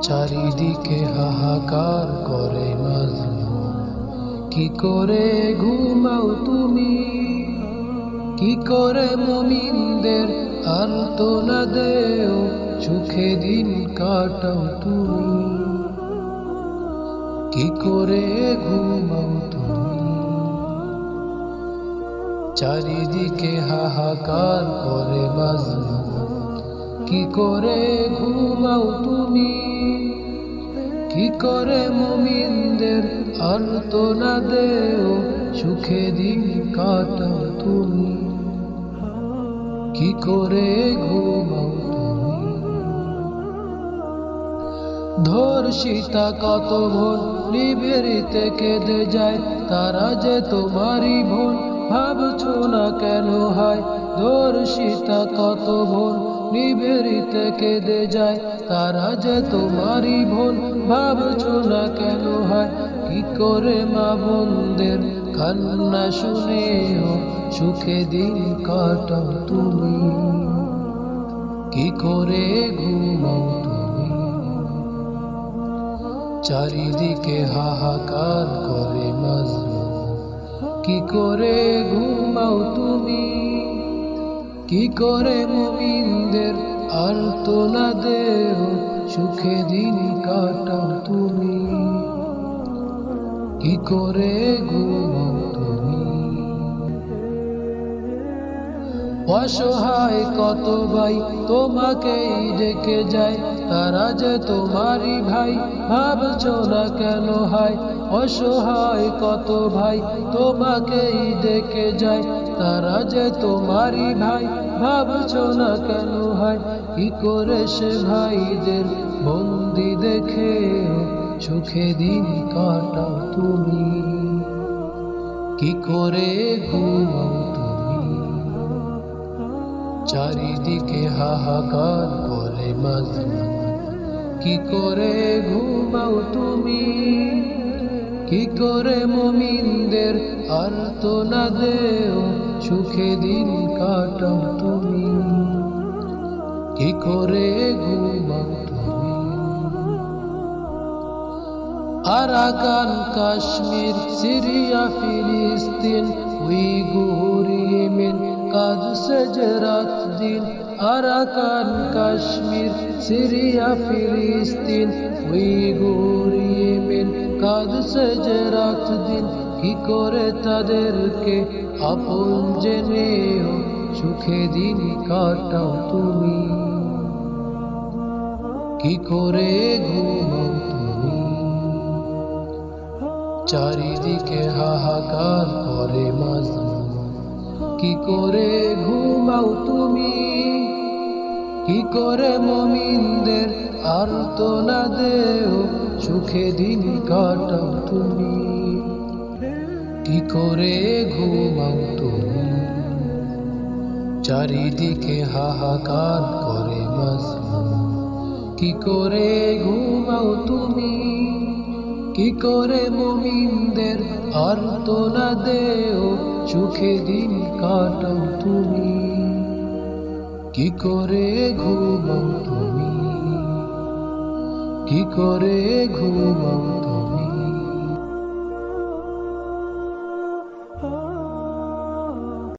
চারিদিকে হাহাকার করে মাজলুম, কি করে ঘুমাও তুমি? কি করে মুমিনদের আর্তনাদেও সুখে দিন কাটাও তুমি? কি করে ঘুমাও তুমি? চারিদিকে হাহাকার করে মাজলুম, কি করে ঘুমাও তুমি? কি করে মুমিনদের আর্তনাদেও সুখে দিন কাটাও তুমি? কি করে ঘুমাও তুমি? ধর্ষিতা কত বোন নিবেরিতে কেঁদে যায়, তারা যে তোমারই বোন ভাবছো না কেন হয়? ধর্ষিতা কত বোন নিবেরিতে কেঁদে যায়, তারা যে তোমারই বোন ভাবছো না কেন হয়? কি করে মা বোনদের কান্না শুনেও সুখে দিন কাটাও তুমি? কি করে ঘুমাও তুমি? চারিদিকে হাহাকার করে মাজলুম, কি করে ঘুমাও তুমি? কি করে মুমিনদের আর্তনাদেও সুখে দিন কাটাও তুমি? কি করে ঘুমাও তুমি? অসহায় কত ভাই তোমাকেই ডেকে যায়, তারা যে তোমারই ভাই ভাবছো না কেন হয়? অসহায় কত ভাই তোমাকেই ডেকে যায়, তারা যে তোমারই ভাই ভাবছো না কেন হয়? কি করে সে ভাইদের বন্দি দেখে সুখে দিন কাটাও তুমি? কি করে ঘুমাও তুমি? চারিদিকে হাহাকার করে মাজলুম, কি করে ঘুমাও তুমি? কি করে মুমিনদের আর্তনাদেও সুখে দিন কাটাও তুমি? কি করে ঘুমাও তুমি? আরাকান, কাশ্মীর, সিরিয়া, ফিলিস্তিন, উইগুর, ইয়েমেন কাঁদছে যে রাত দিন। আরাকান, কাশ্মীর, সিরিয়া, ফিলিস্তিন, উইগুর, ইয়েমেন কাঁদছে যে রাত দিন। কি করে তাদেরকে আপন জেনেও সুখে দিন কাটাও তুমি? কি করে ঘুমাও তুমি? চারিদিকে হাহাকার করে মাজলুম, কি করে ঘুমাও তুমি? কি করে মুমিনদের আর্তনাদেও সুখে দিন কাটাও তুমি? কি করে ঘুমাও তুমি? চারিদিকে হাহাকার করে মাজলুম, কি করে ঘুমাও তুমি? কি করে মুমিনদের আর্তনাদেও সুখে দিন কাটাও তুমি? কি করে ঘুমাও তুমি? কি করে ঘুমাও তুমি?